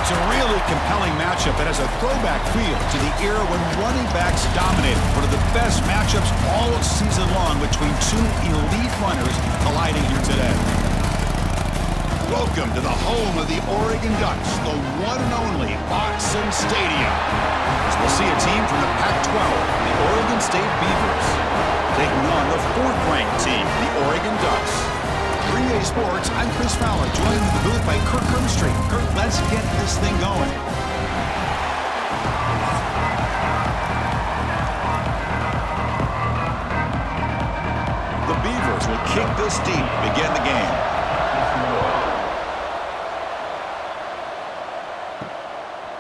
It's a really compelling matchup that has a throwback feel to the era when running backs dominated. One of the best matchups all season long between two elite runners colliding here today. Welcome to the home of the Oregon Ducks, the one and only Autzen Stadium. As we'll see a team from the Pac-12, the Oregon State Beavers, taking on the fourth-ranked team, the Oregon Ducks. 3A Sports, I'm Chris Fowler, joined in the booth by Kirk Hermstreet. Kirk, let's get this thing going. The Beavers will kick this deep to begin the game.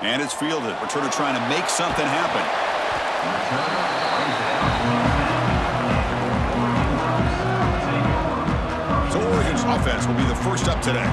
And it's fielded. Returner trying to make something happen. So Oregon's offense will be the first up today.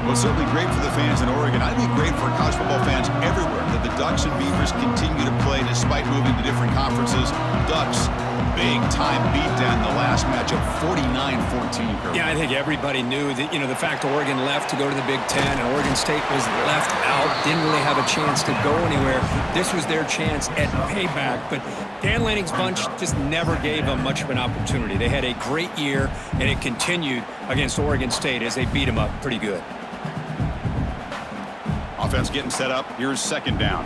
Well, it's certainly great for the fans in Oregon. I think great for college football fans everywhere that the Ducks and Beavers continue to play despite moving to different conferences. Ducks, big-time beatdown in the last matchup, 49-14. Yeah, I think everybody knew that, the fact Oregon left to go to the Big Ten and Oregon State was left out, didn't really have a chance to go anywhere. This was their chance at payback, but Dan Lanning's bunch just never gave them much of an opportunity. They had a great year, and it continued against Oregon State as they beat them up pretty good. Offense getting set up. Here's second down.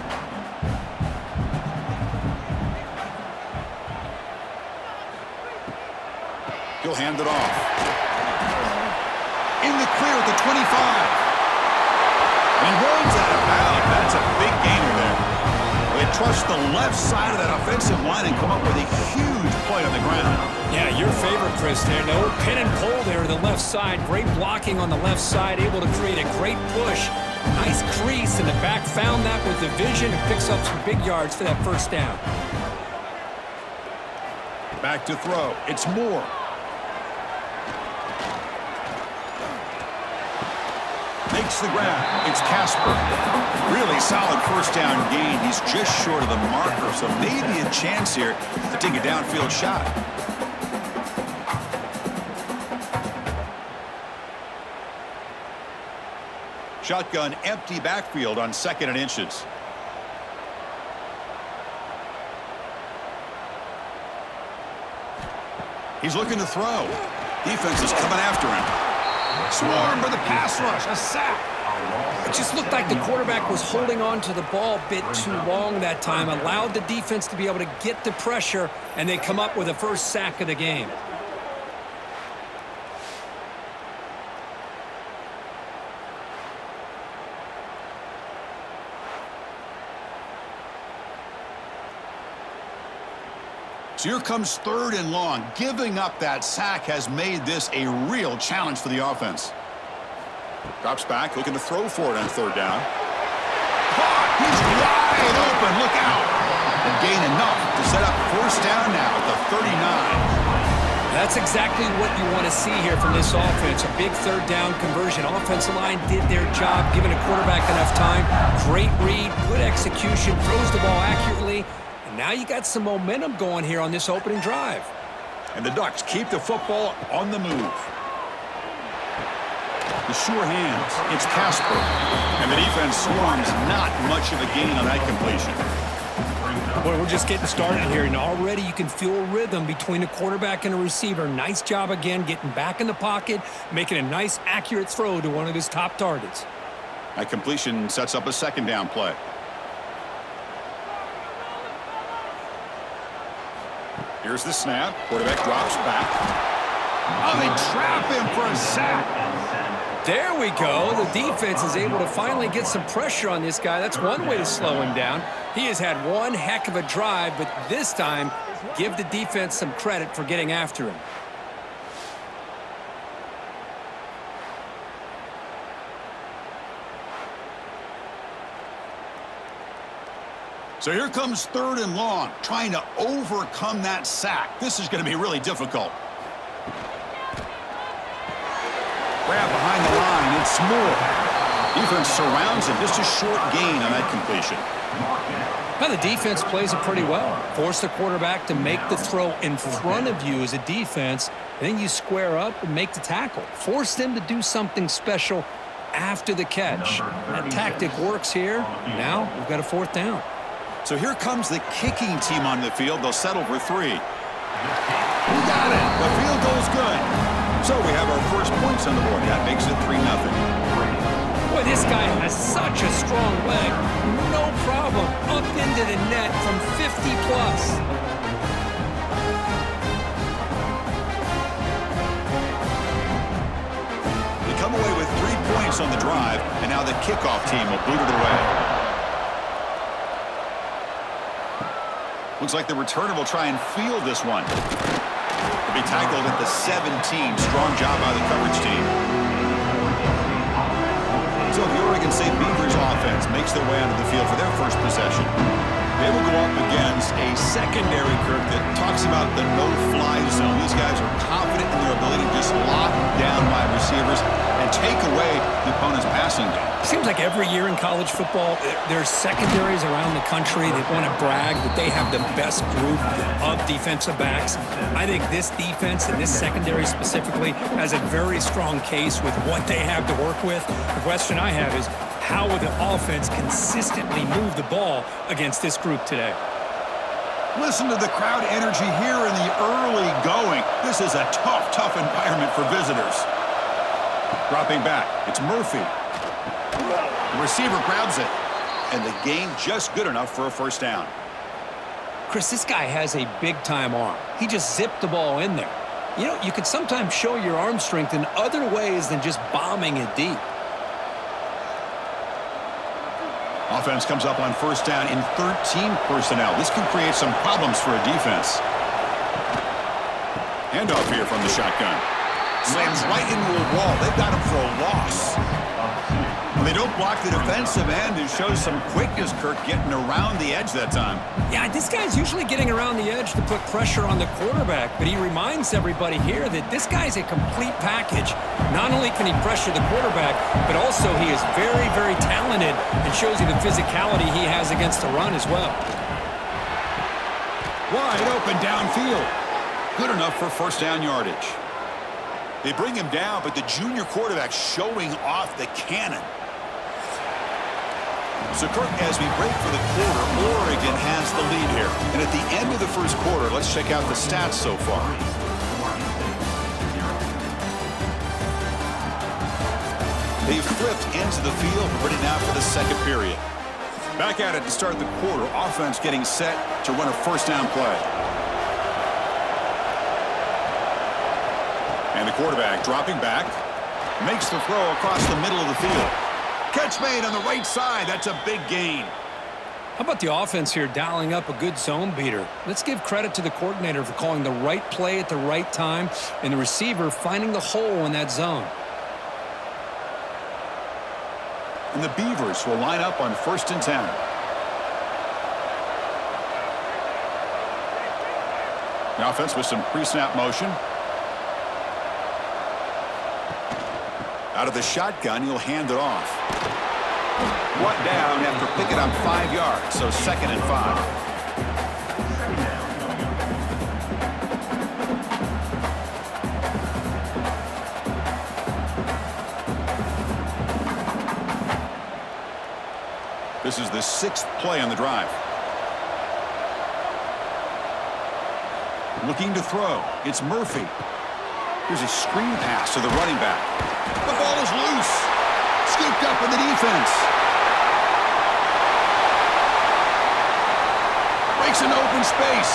He'll hand it off. In the clear at the 25. And he runs out of bounds. That's a big gainer there. They trust the left side of that offensive line and come up with a huge play on the ground. Yeah, your favorite, Chris, there. No pin and pull there to the left side. Great blocking on the left side, able to create a great push. Nice crease, and the back found that with the vision and picks up some big yards for that first down. Back to throw. It's Moore. Makes the grab. It's Casper. Really solid first down gain. He's just short of the marker, so maybe a chance here to take a downfield shot. Shotgun, empty backfield on 2nd and inches. He's looking to throw. Defense is coming after him. Swarm for the pass rush, a sack. It just looked like the quarterback was holding on to the ball a bit too long that time, allowed the defense to be able to get the pressure, and they come up with the first sack of the game. So here comes 3rd and long. Giving up that sack has made this a real challenge for the offense. Drops back, looking to throw for it on 3rd down. He's wide open, look out. And gain enough to set up 1st down now at the 39. That's exactly what you want to see here from this offense. A big 3rd down conversion. Offensive line did their job, giving a quarterback enough time. Great read, good execution, throws the ball accurately. Now you got some momentum going here on this opening drive. And the Ducks keep the football on the move. The sure hands. It's Casper. And the defense swarms. Not much of a gain on that completion. Boy, we're just getting started here, and already you can feel a rhythm between the quarterback and the receiver. Nice job again getting back in the pocket, making a nice, accurate throw to one of his top targets. That completion sets up a 2nd down play. Here's the snap. Quarterback drops back. Oh, they trap him for a sack. There we go. The defense is able to finally get some pressure on this guy. That's one way to slow him down. He has had one heck of a drive, but this time, give the defense some credit for getting after him. So here comes 3rd and long, trying to overcome that sack. This is going to be really difficult. Grab behind the line, it's Moore. Defense surrounds him, just a short gain on that completion. Now the defense plays it pretty well. Force the quarterback to make the throw in front of you as a defense, and then you square up and make the tackle. Force them to do something special after the catch. That tactic works here. Now we've got a 4th down. So here comes the kicking team on the field. They'll settle for 3. We got it. The field goal's good. So we have our first points on the board. That makes it 3-0. Boy, this guy has such a strong leg. No problem. Up into the net from 50+. They come away with 3 points on the drive, and now the kickoff team will boot it away. Looks like the returner will try and field this one. He'll be tackled at the 17. Strong job by the coverage team. So the Oregon State Beavers offense makes their way onto the field for their first possession. They will go up against a secondary, Kirk, that talks about the no-fly zone. These guys are confident in their ability to just lock down wide receivers and take away the opponent's passing game. Seems like every year in college football, there's secondaries around the country that want to brag that they have the best group of defensive backs. I think this defense and this secondary specifically has a very strong case with what they have to work with. The question I have is, how will the offense consistently move the ball against this group today? Listen to the crowd energy here in the early going. This is a tough, tough environment for visitors. Dropping back, it's Murphy. The receiver grabs it, and the gain just good enough for a 1st down. Chris, this guy has a big-time arm. He just zipped the ball in there. You know, you can sometimes show your arm strength in other ways than just bombing it deep. Offense comes up on 1st down in 13 personnel. This can create some problems for a defense. Handoff here from the shotgun. Slams right into a wall. They've got him for a loss. When they don't block the defensive end, it shows some quickness, Kirk, getting around the edge that time. Yeah, this guy's usually getting around the edge to put pressure on the quarterback, but he reminds everybody here that this guy's a complete package. Not only can he pressure the quarterback, but also he is very, very talented and shows you the physicality he has against the run as well. Wide open downfield. Good enough for 1st down yardage. They bring him down, but the junior quarterback showing off the cannon. So, Kirk, as we break for the quarter, Oregon has the lead here. And at the end of the 1st quarter, let's check out the stats so far. They've flipped into the field, ready now for the 2nd period. Back at it to start the quarter. Offense getting set to run a 1st down play. And the quarterback dropping back, makes the throw across the middle of the field. Catch made on the right side. That's a big gain. How about the offense here dialing up a good zone beater? Let's give credit to the coordinator for calling the right play at the right time and the receiver finding the hole in that zone. And the Beavers will line up on 1st and 10. The offense with some pre-snap motion. Out of the shotgun, he'll hand it off. Brought down after picking up 5 yards, so 2nd and 5. This is the 6th play on the drive. Looking to throw. It's Murphy. Here's a screen pass to the running back. The ball is loose. Scooped up in the defense. Breaks into open space.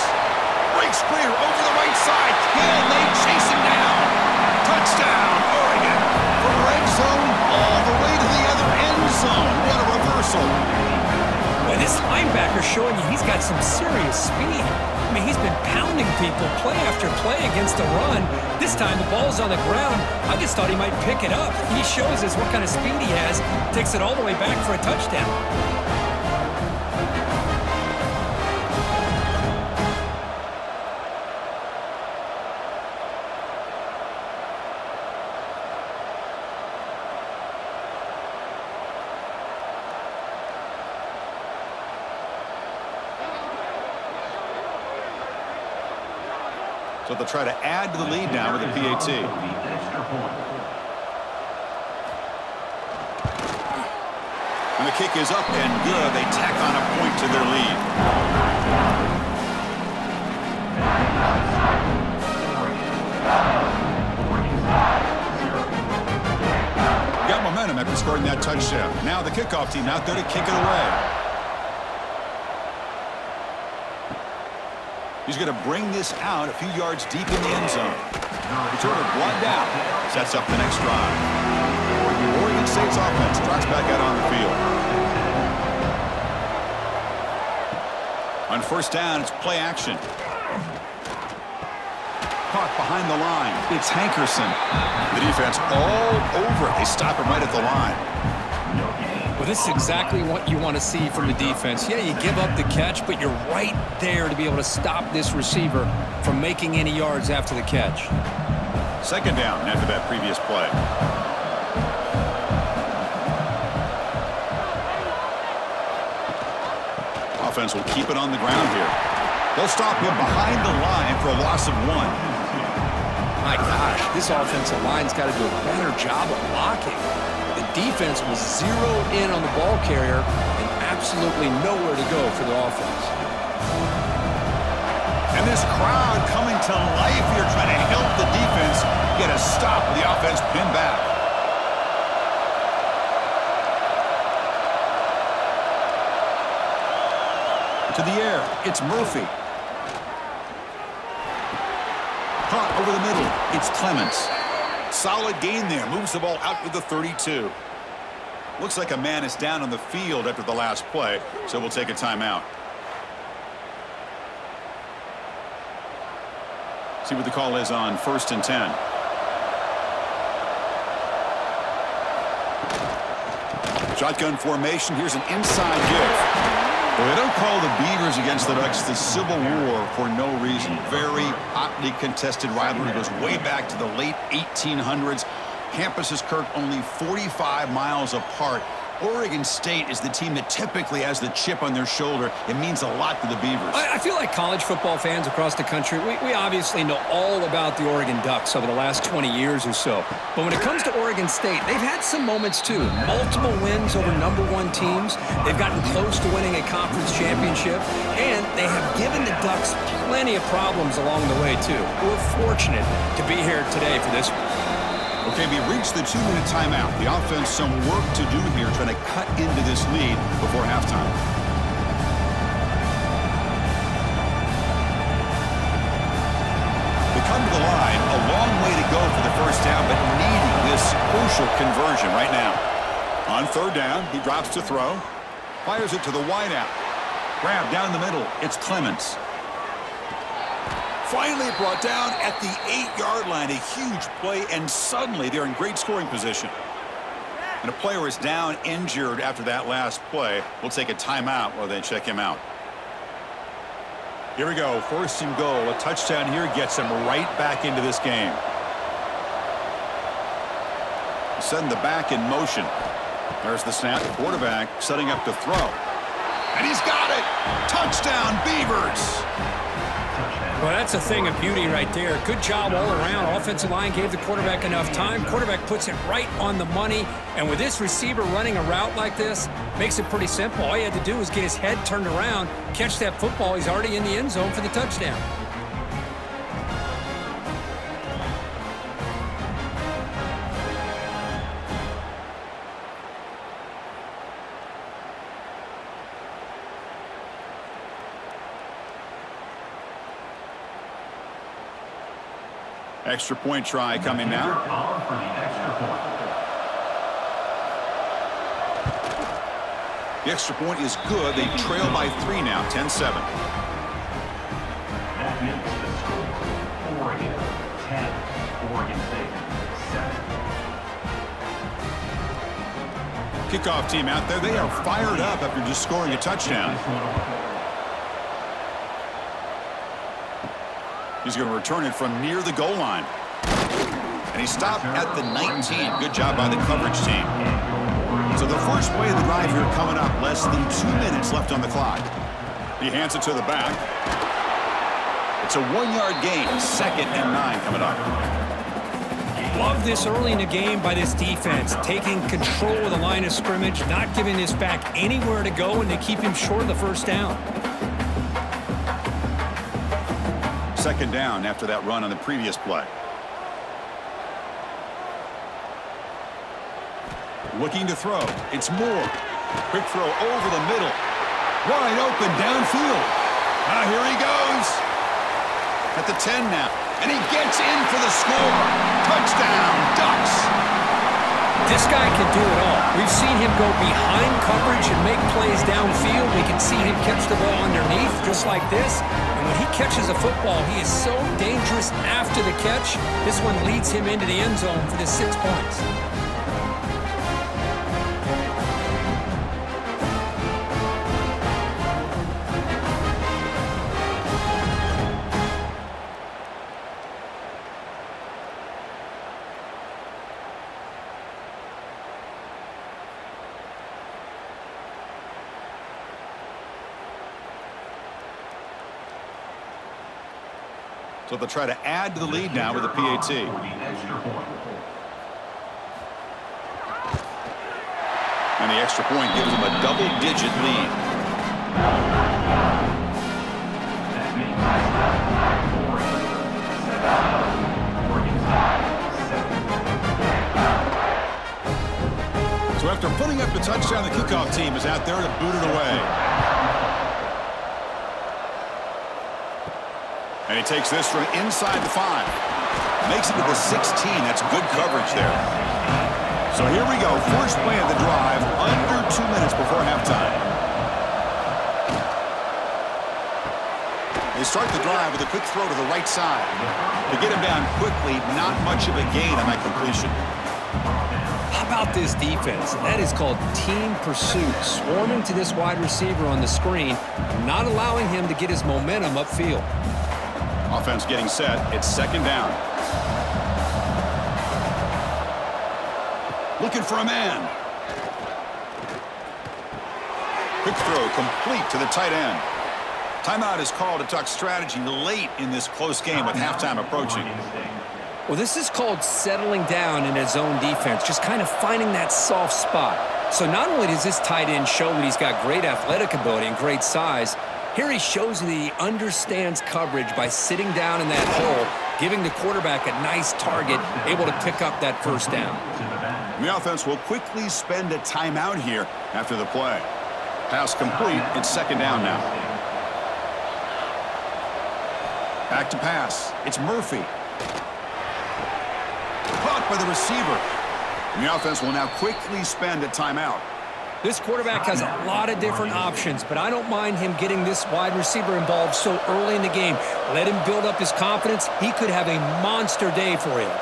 Breaks clear over the right side. Can they chase him down? Touchdown, Oregon. From red zone all the way to the other end zone. What a reversal. Boy, this linebacker's showing you he's got some serious speed. I mean, he's been pounding people play after play against the run. This time the ball's on the ground. I just thought he might pick it up. He shows us what kind of speed he has. Takes it all the way back for a touchdown. So they'll try to add to the lead now with a PAT. And the kick is up and good. They tack on a point to their lead. Got momentum after scoring that touchdown. Now the kickoff team out there to kick it away. He's going to bring this out a few yards deep in the end zone. Returner blocked out. Sets up the next drive. Oregon State's offense trots back out on the field. On first down, it's play action. Caught behind the line. It's Hankerson. The defense all over it. They stop him right at the line. Well, this is exactly what you want to see from the defense. Yeah, you give up the catch, but you're right there to be able to stop this receiver from making any yards after the catch. Second down after that previous play. Offense will keep it on the ground here. They'll stop him behind the line for a loss of 1. My gosh, this offensive line's got to do a better job of blocking. The defense was zeroed in on the ball carrier and absolutely nowhere to go for the offense. And this crowd coming to life here trying to help the defense get a stop with the offense pinned back. To the air, it's Murphy. Caught over the middle, it's Clements. Solid gain there, moves the ball out to the 32. Looks like a man is down on the field after the last play, so we'll take a timeout. See what the call is on 1st and 10. Shotgun formation, here's an inside give. Well, they don't call the Beavers against the Ducks the Civil War for no reason. Very hotly contested rivalry goes way back to the late 1800s. Campuses, Kirk, only 45 miles apart. Oregon State is the team that typically has the chip on their shoulder. It means a lot to the Beavers. I feel like college football fans across the country, we obviously know all about the Oregon Ducks over the last 20 years or so. But when it comes to Oregon State, they've had some moments too. Multiple wins over #1 teams. They've gotten close to winning a conference championship. And they have given the Ducks plenty of problems along the way too. We're fortunate to be here today for this one. Okay, we reached the 2-minute timeout. The offense some work to do here trying to cut into this lead before halftime. They come to the line, a long way to go for the first down, but needing this crucial conversion right now. On 3rd down, he drops to throw, fires it to the wideout. Grab down the middle, it's Clements. Finally brought down at the 8-yard line. A huge play, and suddenly they're in great scoring position. And a player is down injured after that last play. We'll take a timeout while they check him out. Here we go, 1st and goal. A touchdown here gets them right back into this game. Setting the back in motion. There's the snap. Quarterback setting up to throw. And he's got it! Touchdown, Beavers! Well, that's a thing of beauty right there. Good job all around. Offensive line gave the quarterback enough time. Quarterback puts it right on the money. And with this receiver running a route like this, makes it pretty simple. All you had to do was get his head turned around, catch that football. He's already in the end zone for the touchdown. Extra point try coming now. The extra point is good. They trail by 3 now, 10-7. That makes the score Oregon 10, Oregon State 7. Kickoff team out there. They are fired up after just scoring a touchdown. He's going to return it from near the goal line. And he stopped at the 19. Good job by the coverage team. So the first play of the drive here coming up. Less than 2 minutes left on the clock. He hands it to the back. It's a 1-yard gain. 2nd and 9 coming up. Love this early in the game by this defense, taking control of the line of scrimmage, not giving this back anywhere to go, and to keep him short of the first down. Second down after that run on the previous play. Looking to throw. It's Moore. Quick throw over the middle. Wide open downfield. Here he goes. At the 10 now. And he gets in for the score. Touchdown, Ducks. This guy can do it all. We've seen him go behind coverage and make plays downfield. We can see him catch the ball underneath just like this. And when he catches a football, he is so dangerous after the catch. This one leads him into the end zone for the 6 points. So they'll try to add to the lead now with a PAT. And the extra point gives them a double-digit lead. So after putting up the touchdown, the kickoff team is out there to boot it away. And he takes this from inside the 5. Makes it to the 16. That's good coverage there. So here we go. First play of the drive, under 2 minutes before halftime. They start the drive with a quick throw to the right side. To get him down quickly, not much of a gain on that completion. How about this defense? That is called team pursuit. Swarming to this wide receiver on the screen, not allowing him to get his momentum upfield. Offense getting set. It's second down. Looking for a man. Quick throw complete to the tight end. Timeout is called. A Duck strategy late in this close game with halftime approaching. Well, this is called settling down in his own defense, just kind of finding that soft spot. So not only does this tight end show that he's got great athletic ability and great size, here he shows that he understands coverage by sitting down in that hole, giving the quarterback a nice target, able to pick up that first down. And the offense will quickly spend a timeout here after the play. Pass complete. It's second down now. Back to pass. It's Murphy. Caught by the receiver. And the offense will now quickly spend a timeout. This quarterback has a lot of different options, but I don't mind him getting this wide receiver involved so early in the game. Let him build up his confidence. He could have a monster day for him.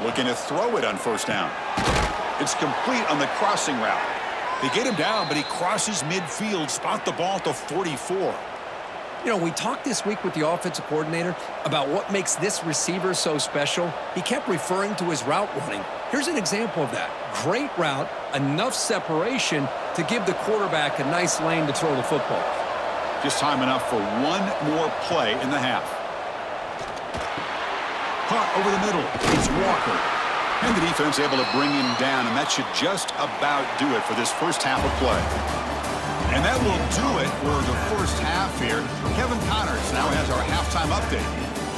Looking to throw it on first down. It's complete on the crossing route. They get him down, but he crosses midfield, spot the ball at the 44. You know, we talked this week with the offensive coordinator about what makes this receiver so special. He kept referring to his route running. Here's an example of that. Great route, enough separation to give the quarterback a nice lane to throw the football. Just time enough for one more play in the half. Caught over the middle. It's Walker. And the defense able to bring him down, and that should just about do it for this first half of play. And that will do it for the first half here. Kevin Connors now has our halftime update.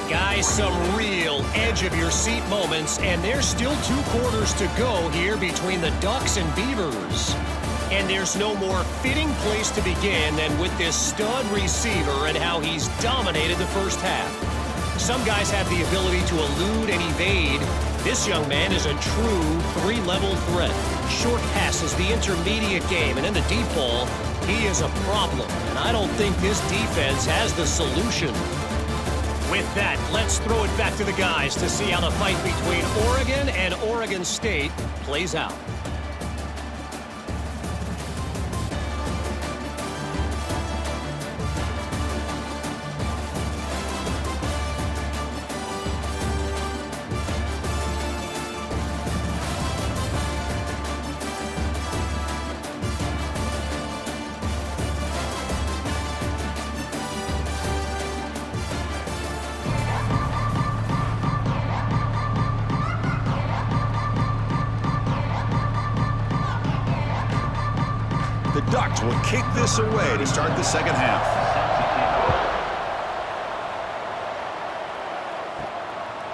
Guys, some real edge-of-your-seat moments, and there's still 2 quarters to go here between the Ducks and Beavers. And there's no more fitting place to begin than with this stud receiver and how he's dominated the first half. Some guys have the ability to elude and evade. This young man is a true 3-level threat. Short passes, the intermediate game, and in the deep ball, he is a problem. And I don't think this defense has the solution. With that, let's throw it back to the guys to see how the fight between Oregon and Oregon State plays out. The Ducks will kick this away to start the second half.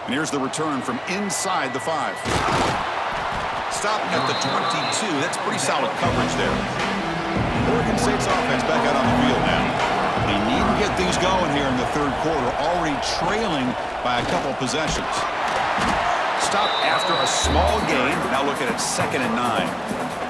And here's the return from inside the 5. Stopping at the 22. That's pretty solid coverage there. Oregon State's offense back out on the field now. They need to get things going here in the third quarter, already trailing by a couple possessions. Stop after a small gain. Now look at it, 2nd and 9.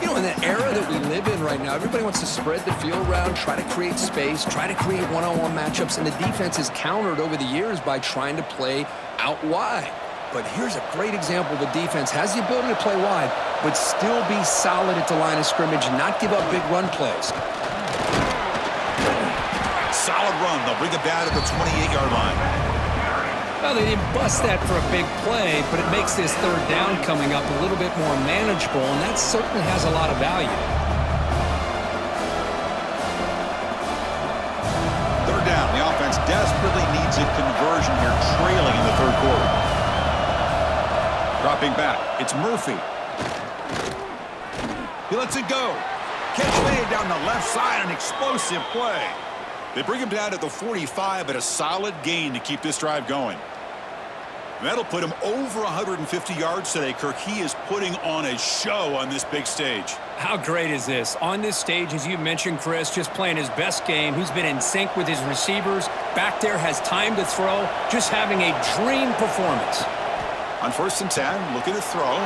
You know, in the era that we live in right now, everybody wants to spread the field around, try to create space, try to create one-on-one matchups, and the defense is countered over the years by trying to play out wide. But here's a great example of a defense has the ability to play wide, but still be solid at the line of scrimmage and not give up big run plays. Solid run. They'll bring it down at the 28-yard line. Well, they didn't bust that for a big play, but it makes this third down coming up a little bit more manageable, and that certainly has a lot of value. Third down. The offense desperately needs a conversion here, trailing in the third quarter. Dropping back. It's Murphy. He lets it go. Catch made down the left side, an explosive play. They bring him down to the 45, but a solid gain to keep this drive going. That'll put him over 150 yards today, Kirk. He is putting on a show on this big stage. How great is this? On this stage, as you mentioned, Chris, just playing his best game. He's been in sync with his receivers. Back there, has time to throw. Just having a dream performance. On 1st and 10, looking to throw.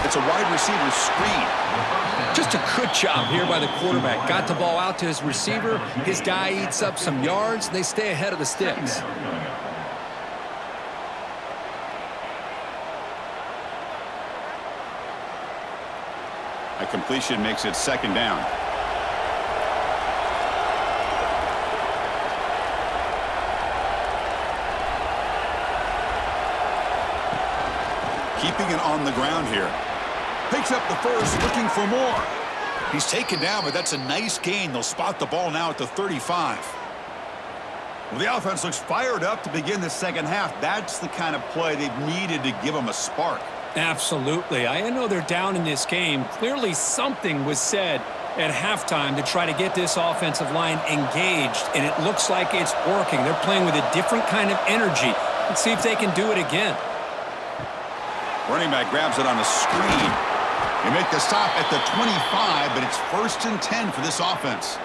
It's a wide receiver screen. Just a good job here by the quarterback. Got the ball out to his receiver. His guy eats up some yards. And they stay ahead of the sticks. A completion makes it 2nd down. Keeping it on the ground here. Picks up the first, looking for more. He's taken down, but that's a nice gain. They'll spot the ball now at the 35. Well, the offense looks fired up to begin the second half. That's the kind of play they've needed to give them a spark. Absolutely. I know they're down in this game. Clearly something was said at halftime to try to get this offensive line engaged, and it looks like it's working. They're playing with a different kind of energy. Let's see if they can do it again. Running back grabs it on a screen. They make the stop at the 25, but it's 1st and 10 for this offense.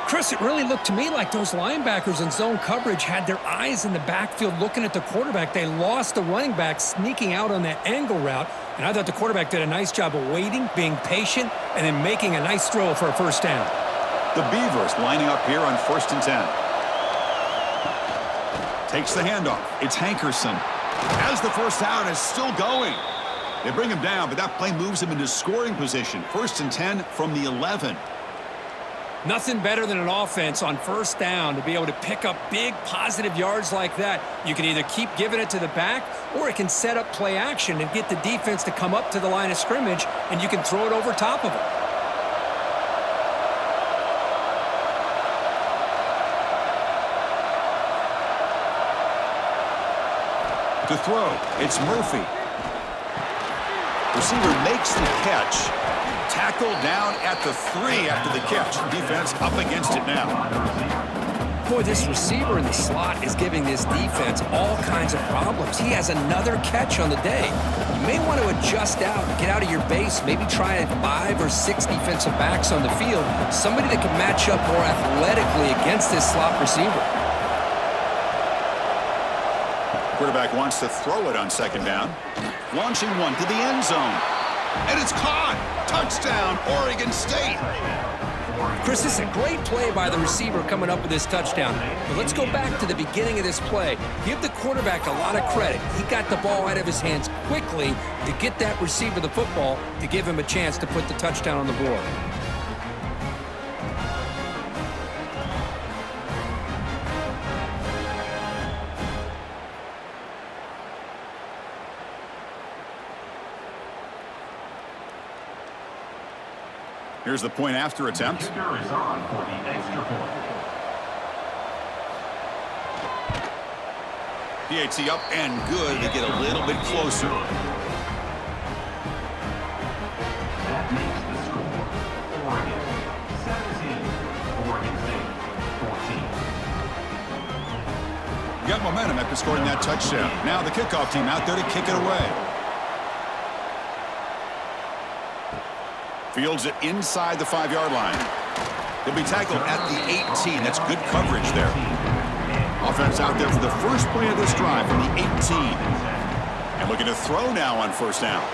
Chris, it really looked to me like those linebackers in zone coverage had their eyes in the backfield looking at the quarterback. They lost the running back sneaking out on that angle route, and I thought the quarterback did a nice job of waiting, being patient, and then making a nice throw for a 1st down. The Beavers lining up here on 1st and 10. Takes the handoff. It's Hankerson. As the 1st down is still going. They bring him down, but that play moves him into scoring position. 1st and 10 from the 11. Nothing better than an offense on 1st down to be able to pick up big positive yards like that. You can either keep giving it to the back, or it can set up play action and get the defense to come up to the line of scrimmage, and you can throw it over top of them. To throw, it's Murphy. Receiver makes the catch. Tackle down at the 3 after the catch. Defense up against it now. Boy, this receiver in the slot is giving this defense all kinds of problems. He has another catch on the day. You may want to adjust out, get out of your base, maybe try 5 or 6 defensive backs on the field. Somebody that can match up more athletically against this slot receiver. Quarterback wants to throw it on 2nd down. Launching one to the end zone. And it's caught. Touchdown, Oregon State. Chris, this is a great play by the receiver coming up with this touchdown. But let's go back to the beginning of this play. Give the quarterback a lot of credit. He got the ball out of his hands quickly to get that receiver the football to give him a chance to put the touchdown on the board. Here's the point after attempt. Kicker is on for the extra point. PAT up and good. They get a little bit closer. That makes the score got momentum after scoring that touchdown. Now the kickoff team out there to kick it away. Fields it inside the 5-yard line. He'll be tackled at the 18. That's good coverage there. Offense out there for the first play of this drive from the 18. And looking to throw now on first down.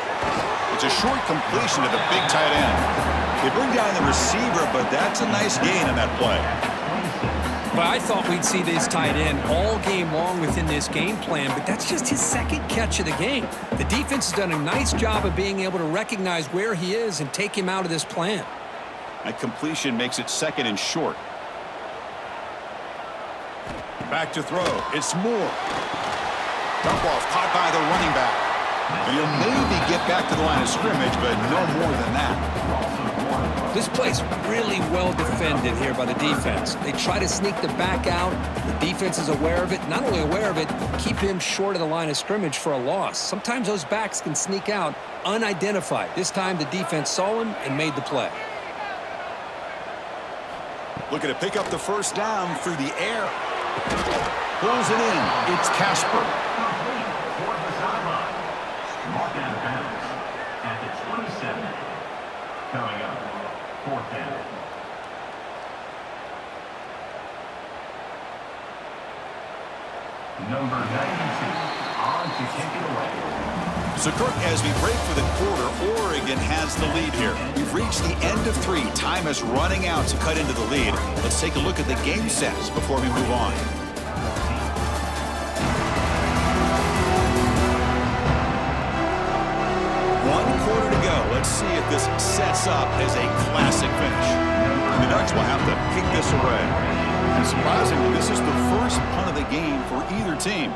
It's a short completion to the big tight end. They bring down the receiver, but that's a nice gain on that play. But I thought we'd see this tight end all game long within this game plan, but that's just his second catch of the game. The defense has done a nice job of being able to recognize where he is and take him out of this plan. That completion makes it second and short. Back to throw. It's Moore. Dump off caught by the running back. And he'll maybe get back to the line of scrimmage, but no more than that. This play's really well defended here by the defense. They try to sneak the back out. The defense is aware of it. Not only aware of it, keep him short of the line of scrimmage for a loss. Sometimes those backs can sneak out unidentified. This time the defense saw him and made the play. Looking to pick up the first down through the air. Pulls it in. It's Casper. Toward the sideline. Marked out of bounds at the 27. Coming up, fourth down. Number 92 on to take it away. So, Kirk, as we break for the quarter, Oregon has the lead here. We've reached the end of 3. Time is running out to cut into the lead. Let's take a look at the game sets before we move on. Let's see if this sets up as a classic finish. And the Ducks will have to kick this away. And surprisingly, this is the first punt of the game for either team.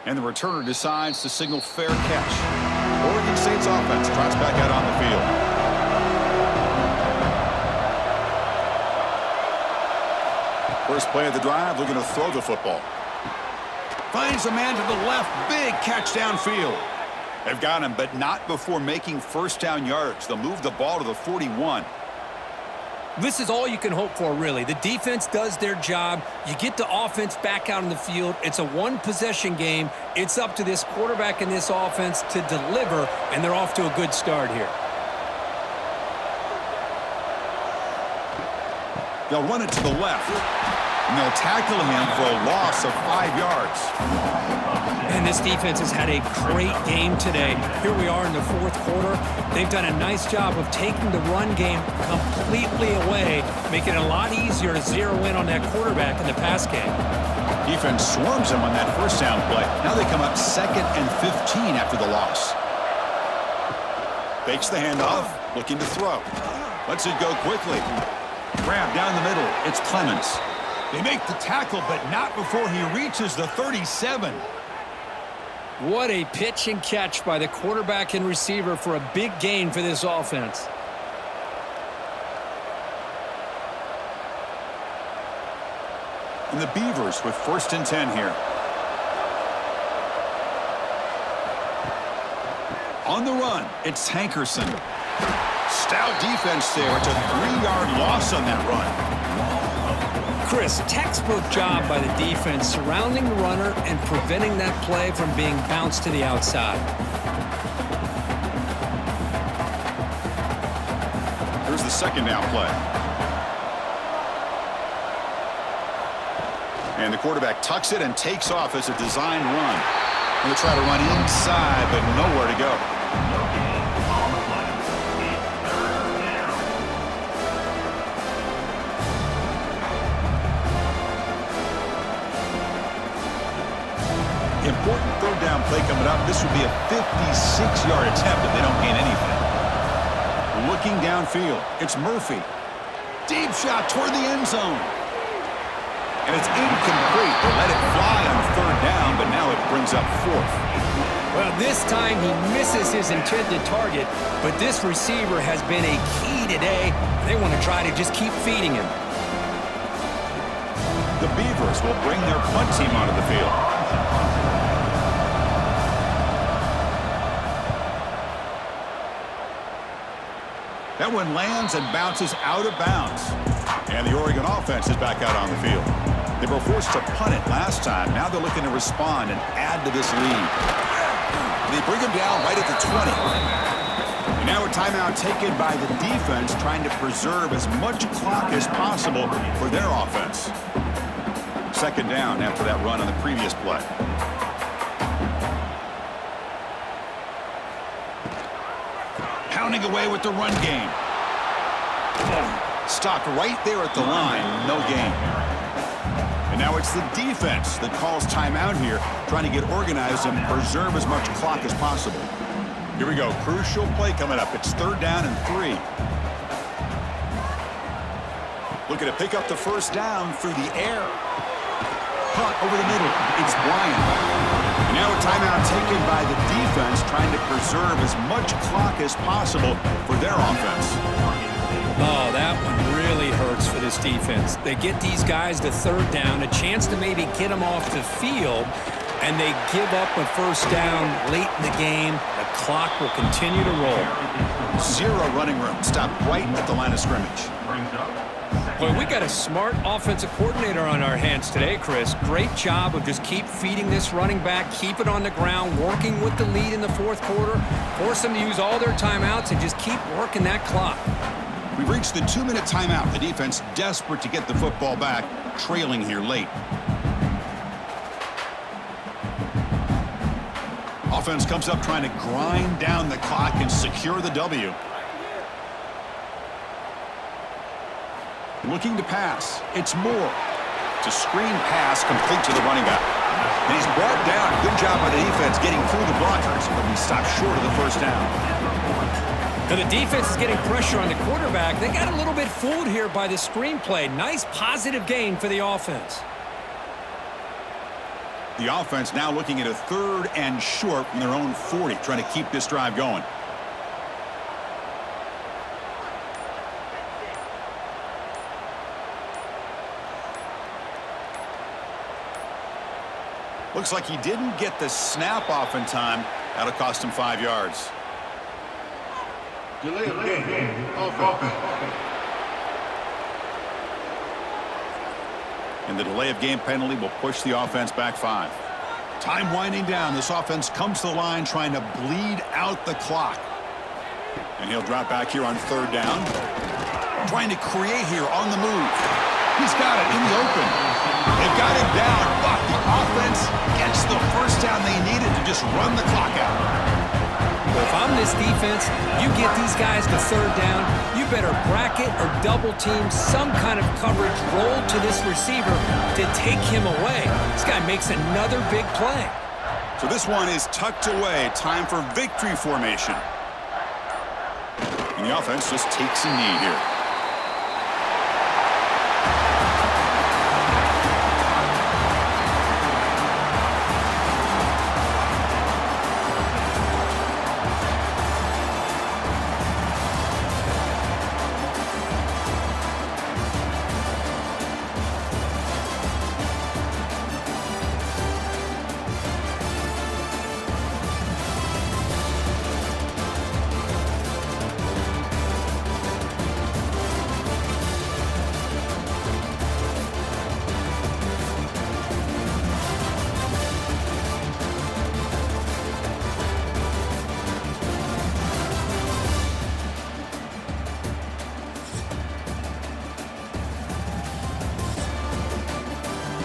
And the returner decides to signal fair catch. Oregon State's offense trots back out on the field. First play of the drive, looking to throw the football. Finds a man to the left. Big catch downfield. They've got him, but not before making first down yards. They'll move the ball to the 41. This is all you can hope for, really. The defense does their job. You get the offense back out in the field. It's a one-possession game. It's up to this quarterback and this offense to deliver, and they're off to a good start here. They'll run it to the left. And they'll tackle him for a loss of 5 yards. And this defense has had a great game today. Here we are in the fourth quarter. They've done a nice job of taking the run game completely away, making it a lot easier to zero in on that quarterback in the pass game. Defense swarms him on that first down play. Now they come up 2nd and 15 after the loss. Fakes the handoff, looking to throw. Lets it go quickly. Grab down the middle. It's Clemens. They make the tackle, but not before he reaches the 37. What a pitch and catch by the quarterback and receiver for a big gain for this offense. And the Beavers with 1st and 10 here. On the run, it's Hankerson. Stout defense there. It's a 3-yard loss on that run. Chris, textbook job by the defense surrounding the runner and preventing that play from being bounced to the outside. Here's the second down play. And the quarterback tucks it and takes off as a design run. Going to try to run inside, but nowhere to go. Important third down play coming up. This would be a 56-yard attempt if they don't gain anything. Looking downfield, it's Murphy. Deep shot toward the end zone. And it's incomplete. They let it fly on 3rd down, but now it brings up 4th. Well, this time he misses his intended target, but this receiver has been a key today. They want to try to just keep feeding him. The Beavers will bring their punt team onto the field. That one lands and bounces out of bounds. And the Oregon offense is back out on the field. They were forced to punt it last time. Now they're looking to respond and add to this lead. They bring him down right at the 20. And now a timeout taken by the defense, trying to preserve as much clock as possible for their offense. Second down after that run on the previous play. Pounding away with the run game. Stopped right there at the line. No gain. And now it's the defense that calls timeout here, trying to get organized and preserve as much clock as possible. Here we go. Crucial play coming up. It's third down and 3. Looking to pick up the first down through the air. Caught over the middle. It's Bryant. And now a timeout taken by the defense, trying to preserve as much clock as possible for their offense. Oh, that one really hurts for this defense. They get these guys to third down, a chance to maybe get them off the field, and they give up a first down late in the game. The clock will continue to roll. Zero running room. Stopped right at the line of scrimmage. Boy, we got a smart offensive coordinator on our hands today, Chris. Great job of just keep feeding this running back, keep it on the ground, working with the lead in the fourth quarter, force them to use all their timeouts, and just keep working that clock. We've reached the 2-minute timeout. The defense desperate to get the football back, trailing here late. Offense comes up trying to grind down the clock and secure the W. Looking to pass. It's Moore. It's a screen pass complete to the running back. And he's brought down. Good job by the defense getting through the blockers, but he stopped short of the first down. Now the defense is getting pressure on the quarterback. They got a little bit fooled here by the screenplay. Nice positive gain for the offense. The offense now looking at a third and short from their own 40, trying to keep this drive going. Looks like he didn't get the snap off in time. That'll cost him 5 yards. Delay of game. Offense. And the delay of game penalty will push the offense back 5. Time winding down. This offense comes to the line trying to bleed out the clock. And he'll drop back here on third down. Trying to create here on the move. He's got it in the open. They've got him down, but the offense gets the first down they needed to just run the clock out. Well, if I'm this defense, you get these guys to third down, you better bracket or double team some kind of coverage roll to this receiver to take him away. This guy makes another big play. So this one is tucked away. Time for victory formation. And the offense just takes a knee here.